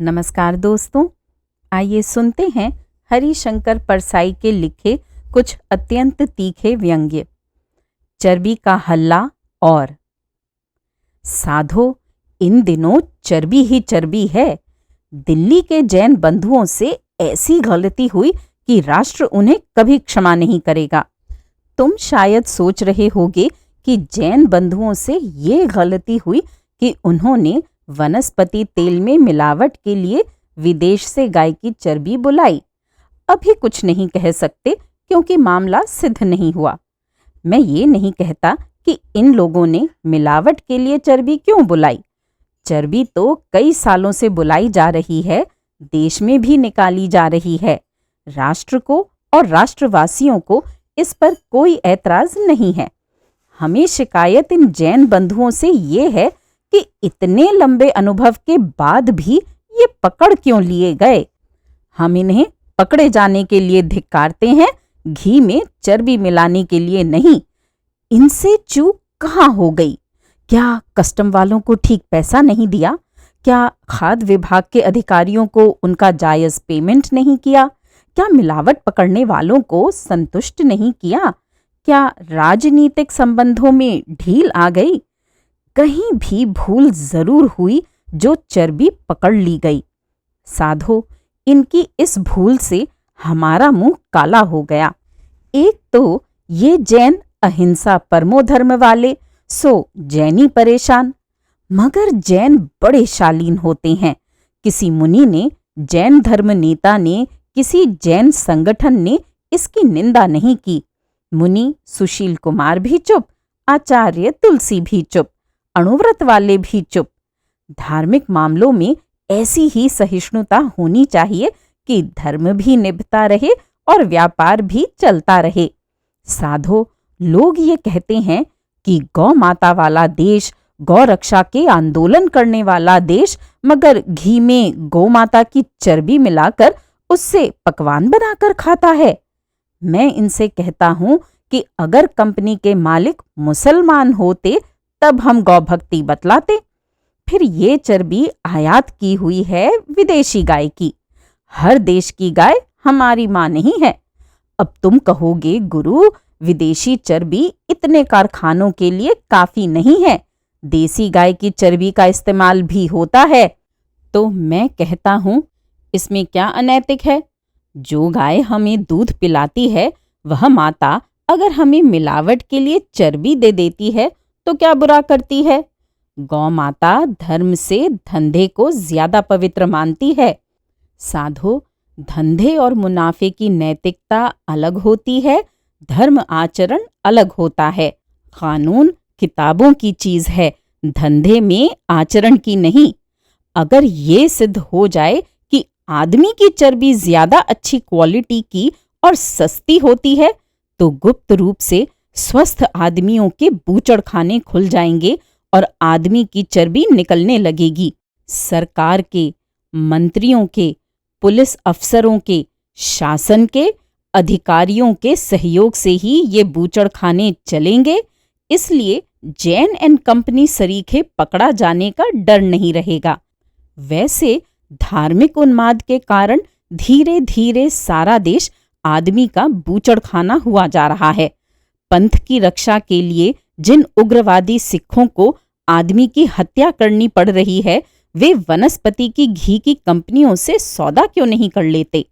नमस्कार दोस्तों, आइए सुनते हैं हरिशंकर परसाई के लिखे कुछ अत्यंत तीखे व्यंग्य। चर्बी का हल्ला। और साधो, इन दिनों चर्बी ही चर्बी है। दिल्ली के जैन बंधुओं से ऐसी गलती हुई कि राष्ट्र उन्हें कभी क्षमा नहीं करेगा। तुम शायद सोच रहे होगे कि जैन बंधुओं से ये गलती हुई कि उन्होंने वनस्पति तेल में मिलावट के लिए विदेश से गाय की चर्बी बुलाई। अभी कुछ नहीं कह सकते क्योंकि मामला सिद्ध नहीं हुआ। मैं ये नहीं कहता कि इन लोगों ने मिलावट के लिए चर्बी क्यों बुलाई। चर्बी तो कई सालों से बुलाई जा रही है, देश में भी निकाली जा रही है। राष्ट्र को और राष्ट्रवासियों को इस पर कोई ऐतराज नहीं है। हमें शिकायत इन जैन बंधुओं से ये है कि इतने लंबे अनुभव के बाद भी ये पकड़ क्यों लिए गए। हम इन्हें पकड़े जाने के लिए धिक्कारते हैं, घी में चर्बी मिलाने के लिए नहीं। इनसे चूक कहाँ हो गई? क्या कस्टम वालों को ठीक पैसा नहीं दिया? क्या खाद्य विभाग के अधिकारियों को उनका जायज पेमेंट नहीं किया? क्या मिलावट पकड़ने वालों को संतुष्ट नहीं किया? क्या राजनीतिक संबंधों में ढील आ गई? कहीं भी भूल जरूर हुई जो चर्बी पकड़ ली गई। साधो, इनकी इस भूल से हमारा मुंह काला हो गया। एक तो ये जैन अहिंसा परमो धर्म वाले, सो जैनी परेशान। मगर जैन बड़े शालीन होते हैं। किसी मुनि ने, जैन धर्म नेता ने, किसी जैन संगठन ने इसकी निंदा नहीं की। मुनि सुशील कुमार भी चुप, आचार्य तुलसी भी चुप, अणुव्रत वाले भी चुप। धार्मिक मामलों में ऐसी ही सहिष्णुता होनी चाहिए कि धर्म भी निभता रहे और व्यापार भी चलता रहे। साधो, लोग ये कहते हैं कि गौ माता वाला देश, गौ रक्षा के आंदोलन करने वाला देश, मगर घी में गौ माता की चर्बी मिलाकर उससे पकवान बनाकर खाता है। मैं इनसे कहता हूं कि अगर कंपनी के मालिक मुसलमान होते तब हम गौ भक्ति बतलाते। फिर ये चर्बी आयात की हुई है विदेशी गाय की। हर देश की गाय हमारी मां नहीं है। अब तुम कहोगे, गुरु, विदेशी चर्बी इतने कारखानों के लिए काफी नहीं है, देसी गाय की चर्बी का इस्तेमाल भी होता है। तो मैं कहता हूं, इसमें क्या अनैतिक है? जो गाय हमें दूध पिलाती है, वह माता अगर हमें मिलावट के लिए चर्बी दे देती है तो क्या बुरा करती है? गौ माता धर्म से धंधे को ज्यादा पवित्र मानती है। साधो, धंधे और मुनाफे की नैतिकता अलग होती है, धर्म आचरण अलग होता है। कानून किताबों की चीज है, धंधे में आचरण की नहीं। अगर ये सिद्ध हो जाए कि आदमी की चर्बी ज्यादा अच्छी क्वालिटी की और सस्ती होती है, तो गुप्त रूप से स्वस्थ आदमियों के बूचड़ खाने खुल जाएंगे और आदमी की चर्बी निकलने लगेगी। सरकार के, मंत्रियों के, पुलिस अफसरों के, शासन के, अधिकारियों के सहयोग से ही ये बूचड़ खाने चलेंगे। इसलिए जैन एंड कंपनी सरीखे पकड़ा जाने का डर नहीं रहेगा। वैसे धार्मिक उन्माद के कारण धीरे धीरे सारा देश आदमी का बूचड़ खाना हुआ जा रहा है। पंथ की रक्षा के लिए जिन उग्रवादी सिखों को आदमी की हत्या करनी पड़ रही है, वे वनस्पति की घी की कंपनियों से सौदा क्यों नहीं कर लेते?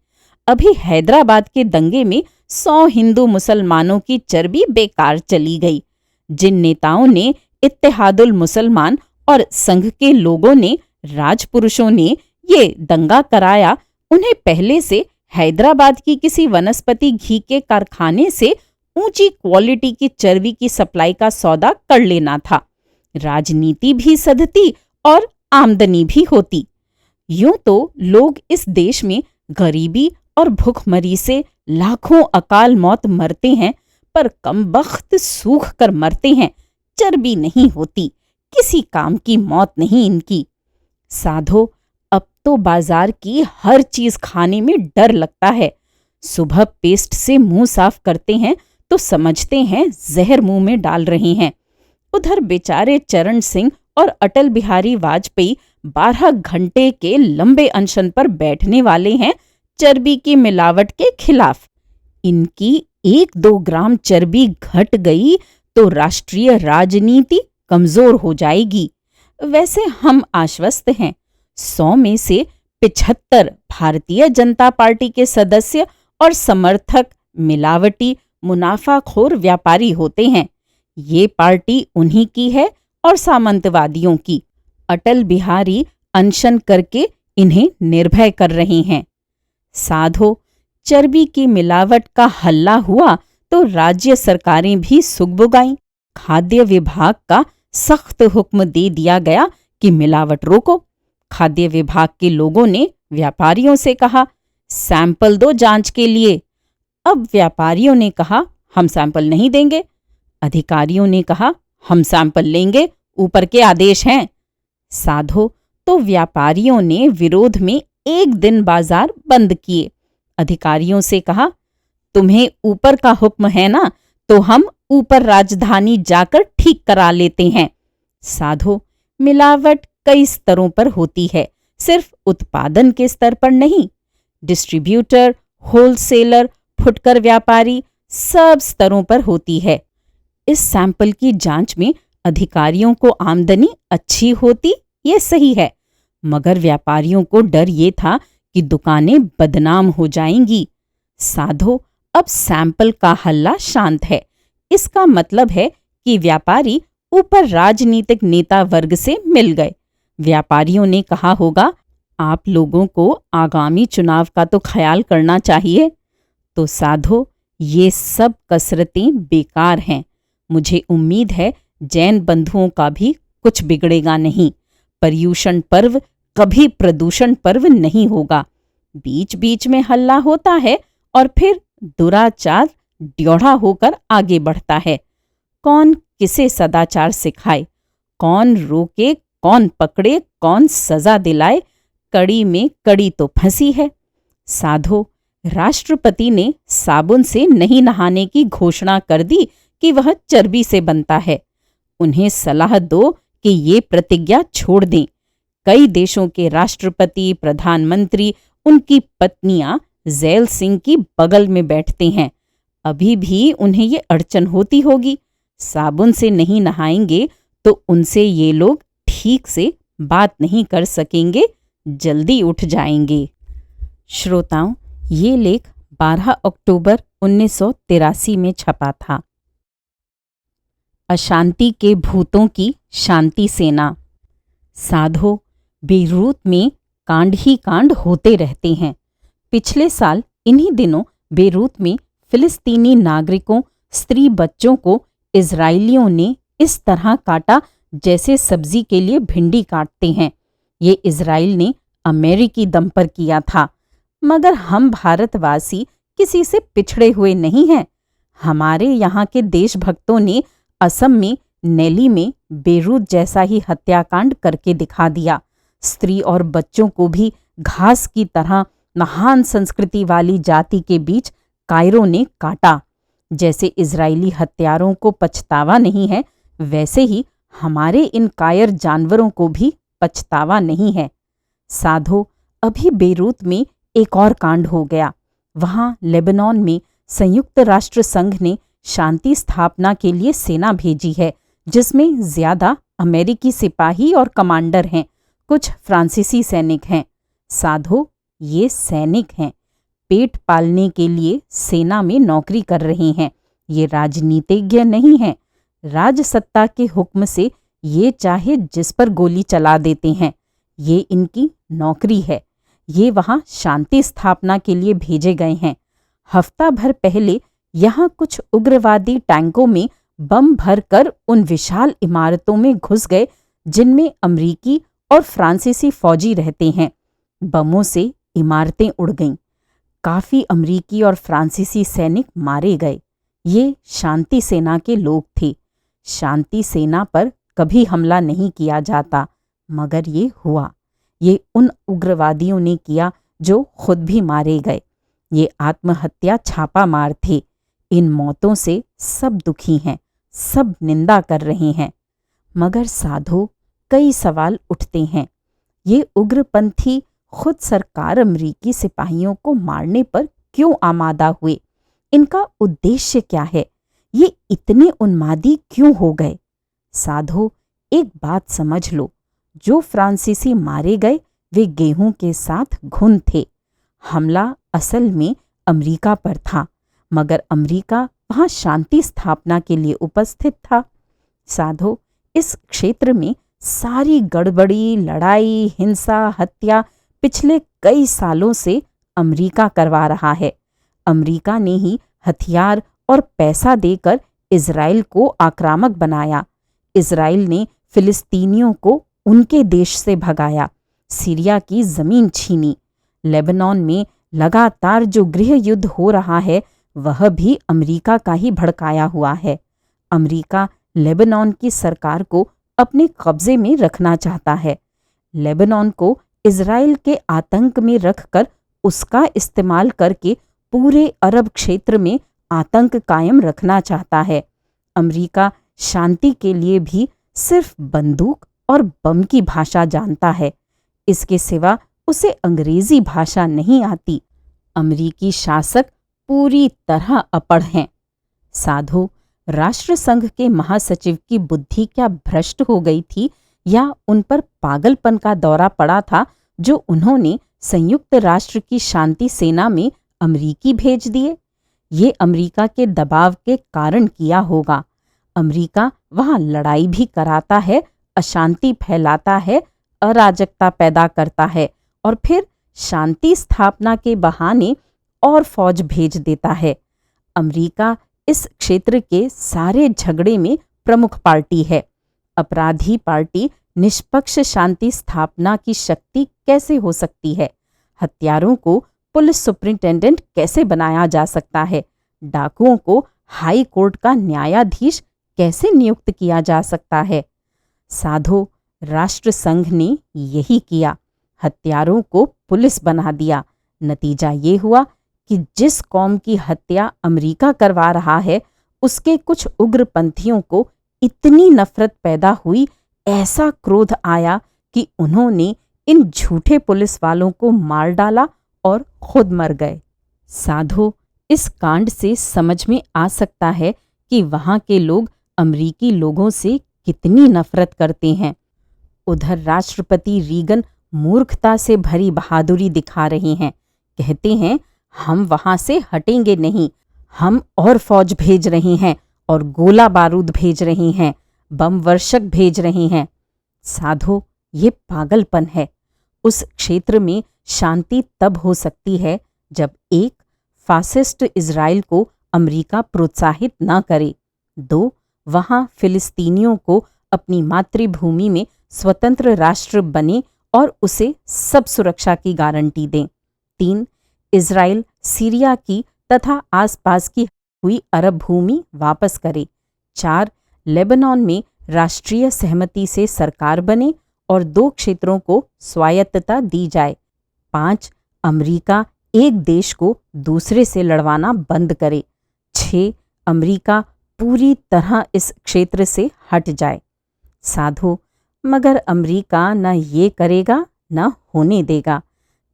अभी हैदराबाद के दंगे में 100 हिंदू मुसलमानों की चर्बी बेकार चली गई। जिन नेताओं ने, इत्तेहादुल मुसलमान और संघ के लोगों ने, राजपुरुषों ने ये दंगा कराया, उन्हें पहले से हैदराबाद की किसी वनस्पति घी के कारखाने से ऊंची क्वालिटी की चर्बी की सप्लाई का सौदा कर लेना था। राजनीति भी सधती और आमदनी भी होती। यूं तो लोग इस देश में गरीबी और भूखमरी से लाखों अकाल मौत मरते हैं, पर कमबख्त सूख कर मरते हैं, चर्बी नहीं होती। किसी काम की मौत नहीं इनकी। साधो, अब तो बाजार की हर चीज खाने में डर लगता है। सुबह पेस्ट से मुंह साफ करते हैं तो समझते हैं जहर मुंह में डाल रहे हैं। उधर बेचारे चरण सिंह और अटल बिहारी वाजपेयी 12 घंटे के लंबे अनशन पर बैठने वाले हैं चर्बी की मिलावट के खिलाफ। इनकी 1-2 ग्राम चर्बी घट गई तो राष्ट्रीय राजनीति कमजोर हो जाएगी। वैसे हम आश्वस्त हैं, 100 में से 75 भारतीय जनता पार्टी के सदस्य और समर्थक मिलावटी मुनाफाखोर व्यापारी होते हैं। ये पार्टी उन्हीं की है और सामंतवादियों की। अटल बिहारी अनशन करके इन्हें निर्भय कर रहे हैं। साधो, चर्बी की मिलावट का हल्ला हुआ तो राज्य सरकारें भी सुगबुगाईं। खाद्य विभाग का सख्त हुक्म दे दिया गया कि मिलावट रोको। खाद्य विभाग के लोगों ने व्यापारियों से कहा, सैंपल दो जांच के लिए। अब व्यापारियों ने कहा, हम सैंपल नहीं देंगे। अधिकारियों ने कहा, हम सैंपल लेंगे, ऊपर के आदेश हैं। साधो, तो व्यापारियों ने विरोध में एक दिन बाजार बंद किए। अधिकारियों से कहा, तुम्हें ऊपर का हुक्म है ना, तो हम ऊपर राजधानी जाकर ठीक करा लेते हैं। साधो, मिलावट कई स्तरों पर होती है, सिर्फ उत्पादन के स्तर पर नहीं। डिस्ट्रीब्यूटर, होलसेलर, फुटकर व्यापारी, सब स्तरों पर होती है। इस सैंपल की जांच में अधिकारियों को आमदनी अच्छी होती, ये सही है, मगर व्यापारियों को डर ये था कि दुकानें बदनाम हो जाएंगी। साधो, अब सैंपल का हल्ला शांत है। इसका मतलब है कि व्यापारी ऊपर राजनीतिक नेता वर्ग से मिल गए। व्यापारियों ने कहा होगा, आप लोगों को आगामी चुनाव का तो ख्याल करना चाहिए। तो साधो, ये सब कसरतें बेकार हैं। मुझे उम्मीद है जैन बंधुओं का भी कुछ बिगड़ेगा नहीं। पर्यूषण पर्व कभी प्रदूषण पर्व नहीं होगा। बीच बीच में हल्ला होता है और फिर दुराचार ड्योढ़ा होकर आगे बढ़ता है। कौन किसे सदाचार सिखाए, कौन रोके, कौन पकड़े, कौन सजा दिलाए, कड़ी में कड़ी तो फंसी है। साधो, राष्ट्रपति ने साबुन से नहीं नहाने की घोषणा कर दी कि वह चर्बी से बनता है। उन्हें सलाह दो कि ये प्रतिज्ञा छोड़ दें। कई देशों के राष्ट्रपति, प्रधानमंत्री, उनकी पत्नियां ज़ैल सिंह की बगल में बैठते हैं। अभी भी उन्हें ये अड़चन होती होगी। साबुन से नहीं नहाएंगे तो उनसे ये लोग ठीक से बात नहीं कर सकेंगे, जल्दी उठ जाएंगे। श्रोताओं, ये लेख 12 अक्टूबर 1983 में छपा था। अशांति के भूतों की शांति सेना। साधो, बेरूत में कांड ही कांड होते रहते हैं। पिछले साल इन्हीं दिनों बेरूत में फिलिस्तीनी नागरिकों, स्त्री बच्चों को इजरायलियों ने इस तरह काटा जैसे सब्जी के लिए भिंडी काटते हैं। ये इजराइल ने अमेरिकी दम पर किया था, मगर हम भारतवासी किसी से पिछड़े हुए नहीं हैं। हमारे यहाँ के देशभक्तों ने असम में नेली में बेरूत जैसा ही हत्याकांड करके दिखा दिया। स्त्री और बच्चों को भी घास की तरह महान संस्कृति वाली जाति के बीच कायरों ने काटा। जैसे इजरायली हत्यारों को पछतावा नहीं है, वैसे ही हमारे इन कायर जानवरों को भी पछतावा नहीं है। साधो, अभी बेरूत में एक और कांड हो गया। वहां लेबनान में संयुक्त राष्ट्र संघ ने शांति स्थापना के लिए सेना भेजी है, जिसमें ज्यादा अमेरिकी सिपाही और कमांडर हैं, कुछ फ्रांसीसी सैनिक हैं। साधो, ये सैनिक हैं, पेट पालने के लिए सेना में नौकरी कर रहे हैं। ये राजनीतिज्ञ नहीं हैं। राजसत्ता के हुक्म से ये चाहे जिस पर गोली चला देते हैं। ये इनकी नौकरी है। ये वहां शांति स्थापना के लिए भेजे गए हैं। हफ्ता भर पहले यहाँ कुछ उग्रवादी टैंकों में बम भरकर उन विशाल इमारतों में घुस गए जिनमें अमरीकी और फ्रांसीसी फौजी रहते हैं। बमों से इमारतें उड़ गईं। काफी अमरीकी और फ्रांसीसी सैनिक मारे गए। ये शांति सेना के लोग थे। शांति सेना पर कभी हमला नहीं किया जाता, मगर ये हुआ। ये उन उग्रवादियों ने किया जो खुद भी मारे गए। ये आत्महत्या छापा मार थे। इन मौतों से सब दुखी हैं, सब निंदा कर रहे हैं। मगर साधो, कई सवाल उठते हैं। ये उग्रपंथी खुद सरकार अमरीकी सिपाहियों को मारने पर क्यों आमादा हुए? इनका उद्देश्य क्या है? ये इतने उन्मादी क्यों हो गए? साधो, एक बात समझ लो, जो फ्रांसीसी मारे गए वे गेहूं के साथ घुन थे। हमला असल में अमेरिका पर था, मगर अमेरिका वहां शांति स्थापना के लिए उपस्थित था। साधो, इस क्षेत्र में सारी गड़बड़ी, लड़ाई, हिंसा, हत्या पिछले कई सालों से अमेरिका करवा रहा है। अमेरिका ने ही हथियार और पैसा देकर इजराइल को आक्रामक बनाया। इजराइल ने फिलिस्तीनियों को उनके देश से भगाया, सीरिया की जमीन छीनी। लेबनान में लगातार जो गृह युद्ध हो रहा है वह भी अमेरिका का ही भड़काया हुआ है। अमेरिका लेबनान की सरकार को अपने कब्जे में रखना चाहता है। लेबनान को इजराइल के आतंक में रखकर उसका इस्तेमाल करके पूरे अरब क्षेत्र में आतंक कायम रखना चाहता है। अमेरिका शांति के लिए भी सिर्फ बंदूक और बम की भाषा जानता है। इसके सिवा उसे अंग्रेजी भाषा नहीं आती। अमेरिकी शासक पूरी तरह अपढ़ हैं। साधो, राष्ट्रसंघ के महासचिव की बुद्धि क्या भ्रष्ट हो गई थी या उन पर पागलपन का दौरा पड़ा था जो उन्होंने संयुक्त राष्ट्र की शांति सेना में अमेरिकी भेज दिए? ये अमेरिका के दबाव के कारण किया होगा। अमेरिका वहां लड़ाई भी कराता है, अशांति फैलाता है, अराजकता पैदा करता है और फिर शांति स्थापना के बहाने और फौज भेज देता है। अमेरिका इस क्षेत्र के सारे झगड़े में प्रमुख पार्टी है। अपराधी पार्टी निष्पक्ष शांति स्थापना की शक्ति कैसे हो सकती है? हत्यारों को पुलिस सुपरिंटेंडेंट कैसे बनाया जा सकता है? डाकुओं को हाई कोर्ट का न्यायाधीश कैसे नियुक्त किया जा सकता है? साधो, राष्ट्रसंघ ने यही किया, हत्यारों को पुलिस बना दिया। नतीजा ये हुआ कि जिस कौम की हत्या अमेरिका करवा रहा है उसके कुछ उग्रपंथियों को इतनी नफरत पैदा हुई, ऐसा क्रोध आया कि उन्होंने इन झूठे पुलिस वालों को मार डाला और खुद मर गए। साधो, इस कांड से समझ में आ सकता है कि वहां के लोग अमेरिकी लोगों से कितनी नफरत करते हैं। उधर राष्ट्रपति रीगन मूर्खता से भरी बहादुरी दिखा रहे हैं। कहते हैं, हम वहां से हटेंगे नहीं, हम और फौज भेज रहे हैं और गोला बारूद भेज रहे हैं, बम वर्षक भेज रहे हैं। साधो, ये पागलपन है। उस क्षेत्र में शांति तब हो सकती है जब एक, फासिस्ट इजराइल को अमेरिका प्रोत्साहित न करे। 2, वहां फिलिस्तीनियों को अपनी मातृभूमि में स्वतंत्र राष्ट्र बने और उसे सब सुरक्षा की गारंटी दें। 3, इजराइल सीरिया की तथा आसपास की हुई अरब भूमि वापस करे। 4, लेबनान में राष्ट्रीय सहमति से सरकार बने और 2 क्षेत्रों को स्वायत्तता दी जाए। 5, अमेरिका एक देश को दूसरे से लड़वाना बंद करे। 6, अमेरिका पूरी तरह इस क्षेत्र से हट जाए। साधो, मगर अमेरिका न ये करेगा न होने देगा।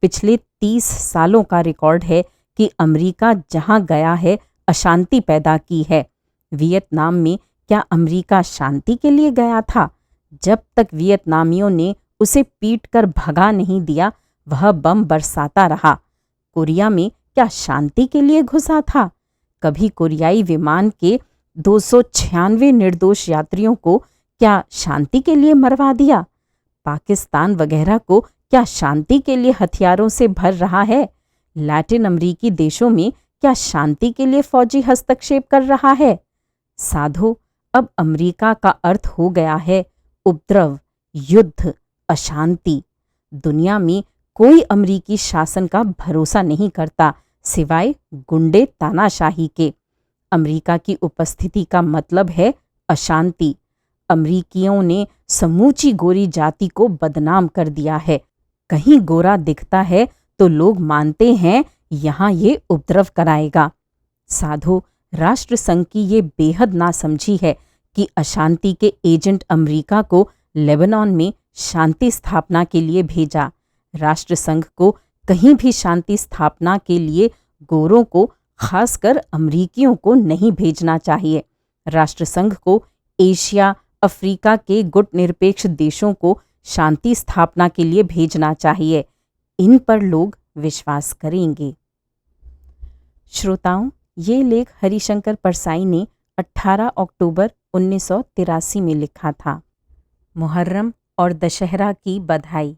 पिछले 30 सालों का रिकॉर्ड है कि अमेरिका जहां गया है अशांति पैदा की है। वियतनाम में क्या अमेरिका शांति के लिए गया था? जब तक वियतनामियों ने उसे पीट कर भगा नहीं दिया वह बम बरसाता रहा। कोरिया में क्या शांति के लिए घुसा था? कभी कोरियाई विमान के 296 निर्दोष यात्रियों को क्या शांति के लिए मरवा दिया? पाकिस्तान वगैरह को क्या शांति के लिए हथियारों से भर रहा है? लैटिन अमेरिकी देशों में क्या शांति के लिए फौजी हस्तक्षेप कर रहा है? साधो, अब अमेरिका का अर्थ हो गया है उपद्रव, युद्ध, अशांति। दुनिया में कोई अमेरिकी शासन का भरोसा नहीं करता सिवाय गुंडे तानाशाही के। अमेरिका की उपस्थिति का मतलब है अशांति। अमेरिकियों ने समूची गोरी जाति को बदनाम कर दिया है। कहीं गोरा दिखता है तो लोग मानते हैं यहाँ ये उपद्रव कराएगा। साधो, राष्ट्रसंघ की ये बेहद नासमझी है कि अशांति के एजेंट अमेरिका को लेबनान में शांति स्थापना के लिए भेजा। राष्ट्रसंघ को कहीं भी शांति स्थापना के लिए गोरों को, खासकर अमरीकियों को नहीं भेजना चाहिए। राष्ट्रसंघ को एशिया, अफ्रीका के गुटनिरपेक्ष देशों को शांति स्थापना के लिए भेजना चाहिए। इन पर लोग विश्वास करेंगे। श्रोताओं, ये लेख हरिशंकर परसाई ने 18 अक्टूबर 1983 में लिखा था। मुहर्रम और दशहरा की बधाई।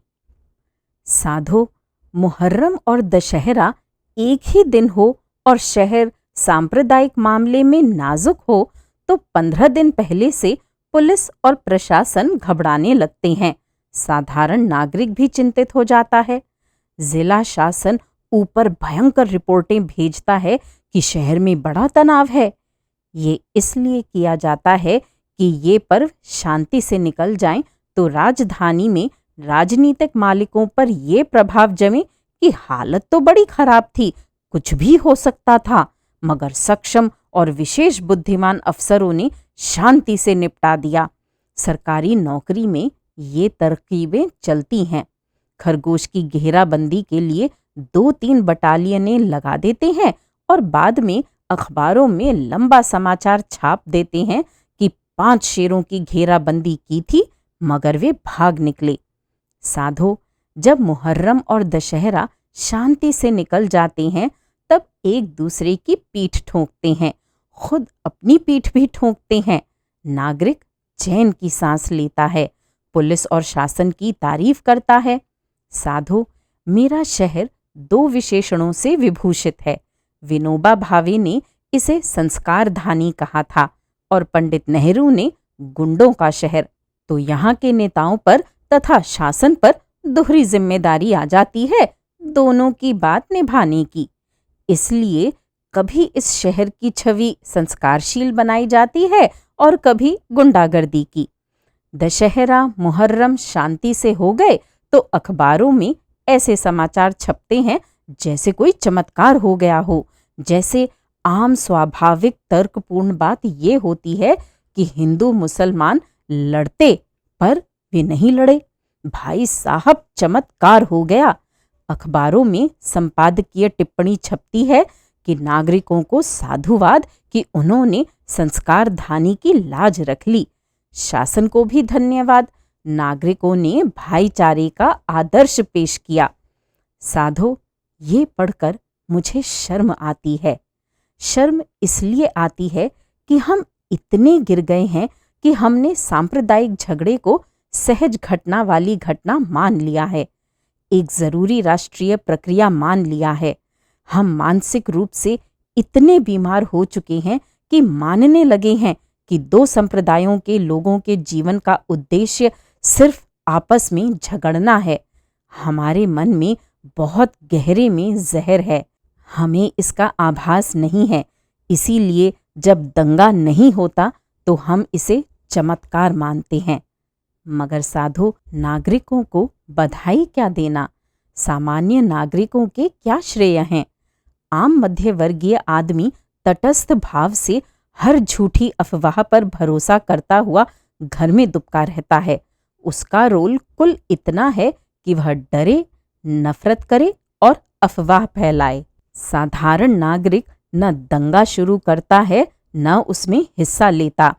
साधो, मुहर्रम और दशहरा एक ही दिन हो और शहर सांप्रदायिक मामले में नाजुक हो तो 15 दिन पहले से पुलिस और प्रशासन घबराने लगते हैं। साधारण नागरिक भी चिंतित हो जाता है। जिला शासन ऊपर भयंकर रिपोर्टें भेजता है कि शहर में बड़ा तनाव है। ये इसलिए किया जाता है कि ये पर्व शांति से निकल जाएं तो राजधानी में राजनीतिक मालिकों पर ये प्रभाव जमे कि हालत तो बड़ी खराब थी, कुछ भी हो सकता था, मगर सक्षम और विशेष बुद्धिमान अफसरों ने शांति से निपटा दिया। सरकारी नौकरी में ये तरकीबें चलती हैं। खरगोश की घेराबंदी के लिए 2-3 बटालियनें लगा देते हैं और बाद में अखबारों में लंबा समाचार छाप देते हैं कि 5 शेरों की घेराबंदी की थी मगर वे भाग निकले। साधो, जब मुहर्रम और दशहरा शांति से निकल जाते हैं तब एक दूसरे की पीठ ठोंकते हैं, खुद अपनी पीठ भी ठोंकते हैं। नागरिक चैन की सांस लेता है, पुलिस और शासन की तारीफ करता है। साधो, मेरा शहर 2 विशेषणों से विभूषित है। विनोबा भावे ने इसे संस्कारधानी कहा था और पंडित नेहरू ने गुंडों का शहर। तो यहाँ के नेताओं पर तथा शासन पर दोहरी जिम्मेदारी आ जाती है, दोनों की बात निभाने की। इसलिए कभी इस शहर की छवि संस्कारशील बनाई जाती है और कभी गुंडागर्दी की। दशहरा, मुहर्रम शांति से हो गए तो अखबारों में ऐसे समाचार छपते हैं जैसे कोई चमत्कार हो गया हो। जैसे आम स्वाभाविक तर्कपूर्ण बात ये होती है कि हिंदू मुसलमान लड़ते पर वे नहीं लड़े। भाई साहब, चमत्कार हो गया। अखबारों में संपादकीय टिप्पणी छपती है कि नागरिकों को साधुवाद कि उन्होंने संस्कारधानी की लाज रख ली। शासन को भी धन्यवाद, नागरिकों ने भाईचारे का आदर्श पेश किया। साधो, ये पढ़कर मुझे शर्म आती है। शर्म इसलिए आती है कि हम इतने गिर गए हैं कि हमने सांप्रदायिक झगड़े को सहज घटना वाली घटना मान लिया है, एक जरूरी राष्ट्रीय प्रक्रिया मान लिया है। हम मानसिक रूप से इतने बीमार हो चुके हैं कि मानने लगे हैं कि 2 संप्रदायों के लोगों के जीवन का उद्देश्य सिर्फ आपस में झगड़ना है। हमारे मन में बहुत गहरे में जहर है, हमें इसका आभास नहीं है। इसीलिए जब दंगा नहीं होता तो हम इसे चमत्कार मानते हैं। मगर साधो, नागरिकों को बधाई क्या देना? सामान्य नागरिकों के क्या श्रेय हैं? आम मध्यवर्गीय आदमी तटस्थ भाव से हर झूठी अफवाह पर भरोसा करता हुआ घर में दुबका रहता है। उसका रोल कुल इतना है कि वह डरे, नफरत करे और अफवाह फैलाए। साधारण नागरिक न दंगा शुरू करता है न उसमें हिस्सा लेता।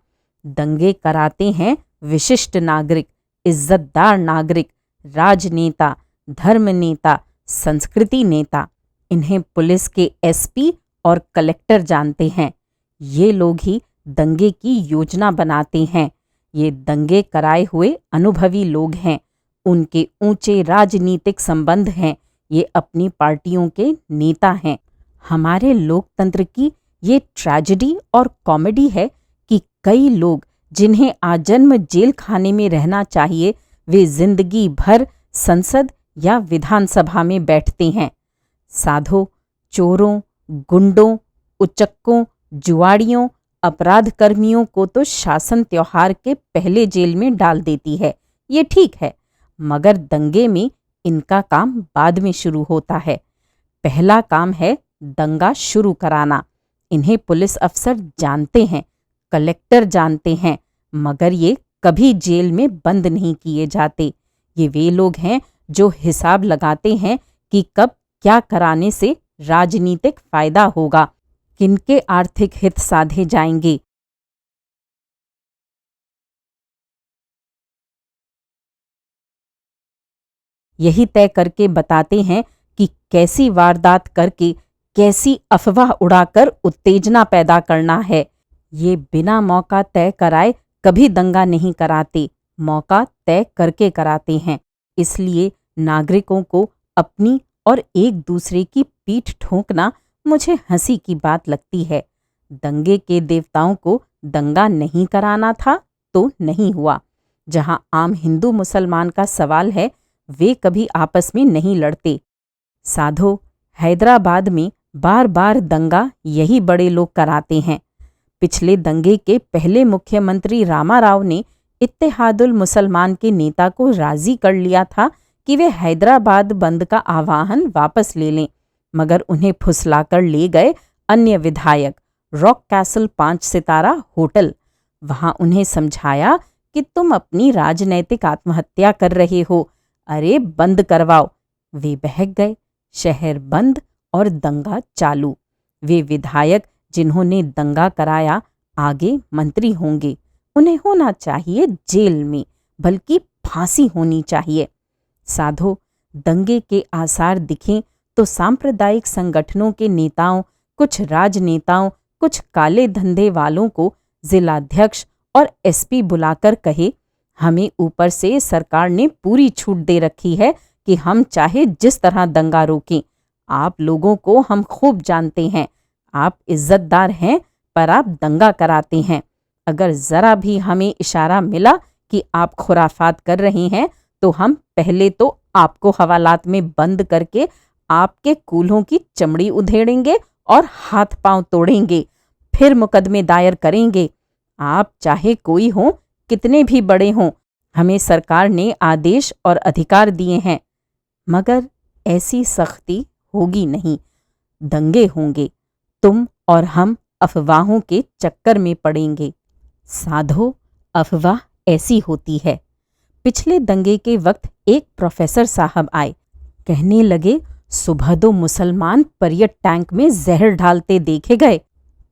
दंगे कराते हैं विशिष्ट नागरिक, इज्जतदार नागरिक, राजनेता, धर्म नेता, संस्कृति नेता। इन्हें पुलिस के एसपी और कलेक्टर जानते हैं। ये लोग ही दंगे की योजना बनाते हैं। ये दंगे कराए हुए अनुभवी लोग हैं। उनके ऊंचे राजनीतिक संबंध हैं। ये अपनी पार्टियों के नेता हैं। हमारे लोकतंत्र की ये ट्रेजेडी और कॉमेडी है कि कई लोग जिन्हें आजन्म जेल खाने में रहना चाहिए, वे जिंदगी भर संसद या विधानसभा में बैठते हैं। साधो, चोरों, गुंडों, उचक्कों, जुआड़ियों, अपराध कर्मियों को तो शासन त्योहार के पहले जेल में डाल देती है, ये ठीक है। मगर दंगे में इनका काम बाद में शुरू होता है। पहला काम है दंगा शुरू कराना। इन्हें पुलिस अफसर जानते हैं, कलेक्टर जानते हैं, मगर ये कभी जेल में बंद नहीं किए जाते। ये वे लोग हैं जो हिसाब लगाते हैं कि कब क्या कराने से राजनीतिक फायदा होगा, किनके आर्थिक हित साधे जाएंगे। यही तय करके बताते हैं कि कैसी वारदात करके, कैसी अफवाह उड़ाकर उत्तेजना पैदा करना है। ये बिना मौका तय कराए कभी दंगा नहीं कराते, मौका तय करके कराते हैं। इसलिए नागरिकों को अपनी और एक दूसरे की पीठ ठोंकना मुझे हंसी की बात लगती है। दंगे के देवताओं को दंगा नहीं कराना था तो नहीं हुआ। जहां आम हिंदू मुसलमान का सवाल है, वे कभी आपस में नहीं लड़ते। साधो, हैदराबाद में बार बार दंगा यही बड़े लोग कराते हैं। पिछले दंगे के पहले मुख्यमंत्री रामाराव ने इत्तेहादुल मुसलमान के नेता को राजी कर लिया था कि वे हैदराबाद बंद का आह्वान वापस ले लें, मगर उन्हें फुसलाकर ले गए अन्य विधायक रॉक कैसल 5 सितारा होटल। वहां उन्हें समझाया कि तुम अपनी राजनैतिक आत्महत्या कर रहे हो, अरे बंद करवाओ। वे बहक गए। शहर बंद और दंगा चालू। वे विधायक जिन्होंने दंगा कराया आगे मंत्री होंगे, उन्हें होना चाहिए जेल में, बल्कि फांसी होनी चाहिए। साधो, दंगे के आसार दिखें तो सांप्रदायिक संगठनों के नेताओं, कुछ राजनेताओं, कुछ काले धंधे वालों को जिलाध्यक्ष और एसपी बुलाकर कहे, हमें ऊपर से सरकार ने पूरी छूट दे रखी है कि हम चाहे जिस तरह दंगा रोकें। आप लोगों को हम खूब जानते हैं, आप इज्जतदार हैं पर आप दंगा कराते हैं। अगर जरा भी हमें इशारा मिला कि आप खुराफात कर रहे हैं तो हम पहले तो आपको हवालात में बंद करके आपके कूल्हों की चमड़ी उधेड़ेंगे और हाथ पांव तोड़ेंगे, फिर मुकदमे दायर करेंगे। आप चाहे कोई हो, कितने भी बड़े हों, हमें सरकार ने आदेश और अधिकार दिए हैं। मगर ऐसी सख्ती होगी नहीं, दंगे होंगे। तुम और हम अफवाहों के चक्कर में पड़ेंगे। साधो, अफवाह ऐसी होती है। पिछले दंगे के वक्त एक प्रोफेसर साहब आए, कहने लगे, सुबह दो मुसलमान परियट टैंक में जहर डालते देखे गए।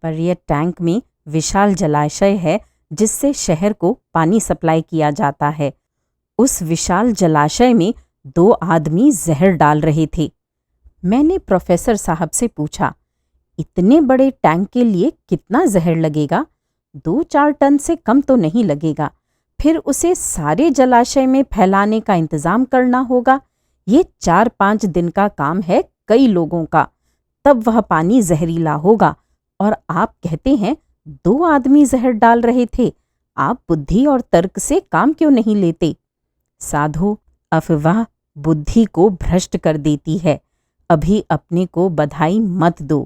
परियट टैंक में विशाल जलाशय है जिससे शहर को पानी सप्लाई किया जाता है। उस विशाल जलाशय में 2 आदमी जहर डाल रहे थे। मैंने प्रोफेसर साहब से पूछा, इतने बड़े टैंक के लिए कितना जहर लगेगा? 2-4 टन से कम तो नहीं लगेगा। फिर उसे सारे जलाशय में फैलाने का इंतजाम करना होगा। ये 4-5 दिन का काम है कई लोगों का, तब वह पानी जहरीला होगा। और आप कहते हैं 2 आदमी जहर डाल रहे थे। आप बुद्धि और तर्क से काम क्यों नहीं लेते? साधो, अफवाह बुद्धि को भ्रष्ट कर देती है। अभी अपने को बधाई मत दो,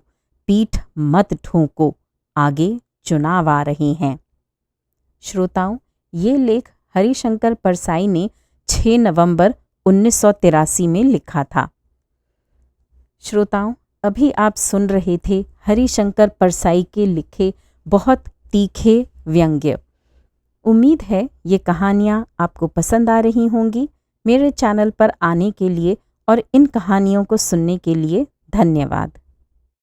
पीठ मत ठोंको, आगे चुनाव आ रहे हैं। श्रोताओं, ये लेख हरिशंकर परसाई ने 6 नवंबर 1983 में लिखा था। श्रोताओं, अभी आप सुन रहे थे हरिशंकर परसाई के लिखे बहुत तीखे व्यंग्य। उम्मीद है ये कहानियाँ आपको पसंद आ रही होंगी। मेरे चैनल पर आने के लिए और इन कहानियों को सुनने के लिए धन्यवाद।